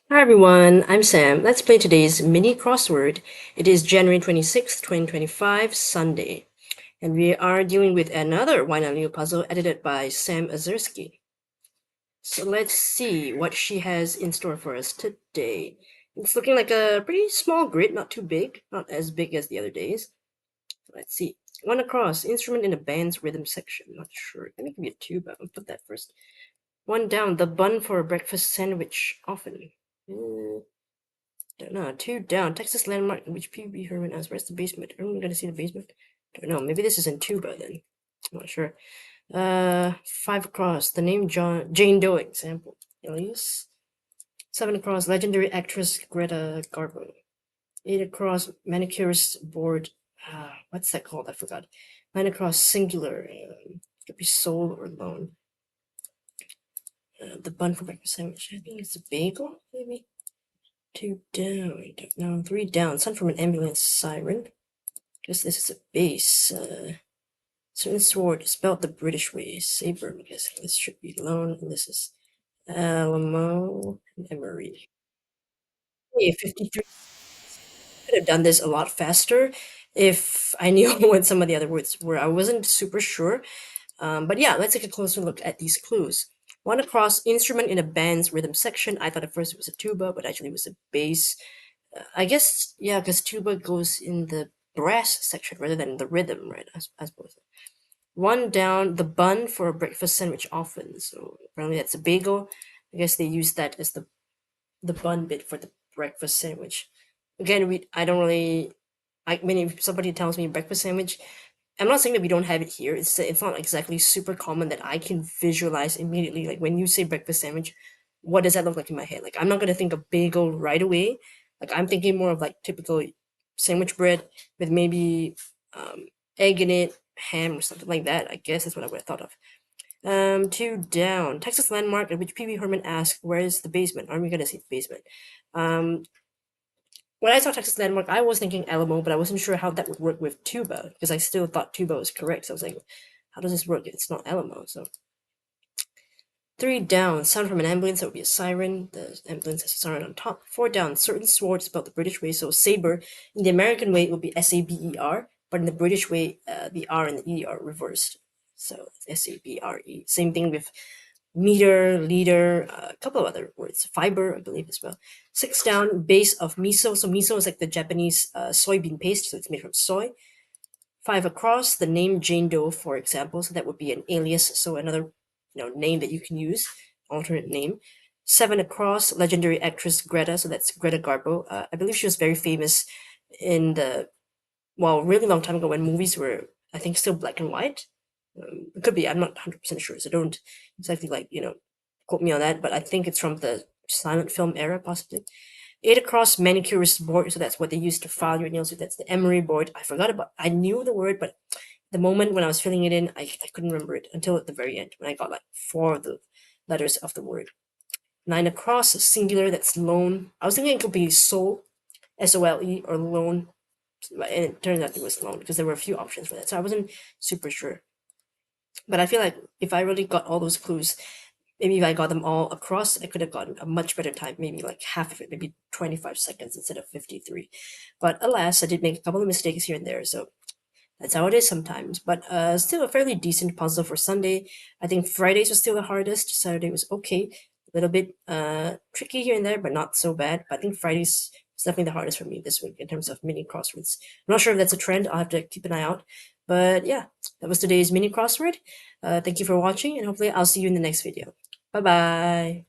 Hi everyone, I'm Sam. Let's play today's mini crossword. It is January 26th, 2025, Sunday. And we are dealing with another Wine and Leo puzzle edited by Sam Azursky. So let's see what she has in store for us today. It's looking like a pretty small grid, not too big, not as big as the other days. Let's see. One across, instrument in the band's rhythm section. Not sure. Let me give you a two, but I'll put that first. One down, the bun for a breakfast sandwich, often. Don't know. Two down. Texas landmark in which P.B. Herman asks, where's the basement? Are we gonna see the basement? Don't know. Maybe this is in Tuba then. I'm not sure. Five across. The name Jane Doe example. Alias. Seven across. Legendary actress Greta Garbo. Eight across. Manicurist board. What's that called? I forgot. Nine across. Singular. Could be soul or loan. The bun for breakfast sandwich. I think it's a bagel, maybe. Two down. I don't know. Three down. Sound from an ambulance siren. Guess this is a base. Certain sword spelled the British way. Saber. I'm guessing this should be lone. And this is Alamo and Emery. Hey, 53. Could have done this a lot faster if I knew what some of the other words were. I wasn't super sure. But yeah, let's take a closer look at these clues. One across, instrument in a band's rhythm section. I thought at first it was a tuba, but actually it was a bass. I guess, yeah, because tuba goes in the brass section rather than the rhythm, right? I suppose. One down, the bun for a breakfast sandwich often. So apparently that's a bagel. I guess they use that as the bun bit for the breakfast sandwich. Again, I don't really. I mean, if somebody tells me breakfast sandwich, I'm not saying that we don't have it here. It's not exactly super common that I can visualize immediately. Like when you say breakfast sandwich, what does that look like in my head? Like I'm not gonna think of bagel right away. Like I'm thinking more of like typical sandwich bread with maybe egg in it, ham or something like that. I guess that's what I would have thought of. Two down. Texas landmark at which P.B. Herman asked, "Where is the basement? Are we gonna see the basement?" Um, when I saw Texas landmark, I was thinking Alamo, but I wasn't sure how that would work with tuba because I still thought tuba was correct. So I was like, how does this work? It's not Alamo. So three down, sound from an ambulance, that would be a siren. The ambulance has a siren on top. Four down, certain sword spelled the British way, so saber. In the American way, it would be S-A-B-E-R, but in the British way, the R and the E are reversed. So S-A-B-R-E. Same thing with meter, liter, a couple of other words. Fiber, I believe, as well. Six down, base of miso. So miso is like the Japanese soybean paste, so it's made from soy. Five across, the name Jane Doe, for example, so that would be an alias, so another name that you can use, alternate name. Seven across, legendary actress Greta, so that's Greta Garbo. I believe she was very famous in the really long time ago when movies were, I think, still black and white. It could be, I'm not 100% sure, so don't exactly quote me on that, but I think it's from the silent film era, possibly. Eight across manicurist board, so that's what they use to file your nails with. That's the emery board. I knew the word, but the moment when I was filling it in, I couldn't remember it until at the very end when I got like four of the letters of the word. Nine across, singular, that's lone. I was thinking it could be soul, S-O-L-E, or lone, and it turned out it was lone because there were a few options for that, so I wasn't super sure. But I feel like if I really got all those clues, maybe if I got them all across, I could have gotten a much better time, maybe like half of it, maybe 25 seconds instead of 53. But alas, I did make a couple of mistakes here and there, so that's how it is sometimes. But still a fairly decent puzzle for Sunday. I think Fridays was still the hardest. Saturday was okay. A little bit tricky here and there, but not so bad. But I think Fridays was definitely the hardest for me this week in terms of mini crosswords. I'm not sure if that's a trend. I'll have to keep an eye out. But yeah, that was today's mini crossword. Thank you for watching, and hopefully I'll see you in the next video. Bye bye.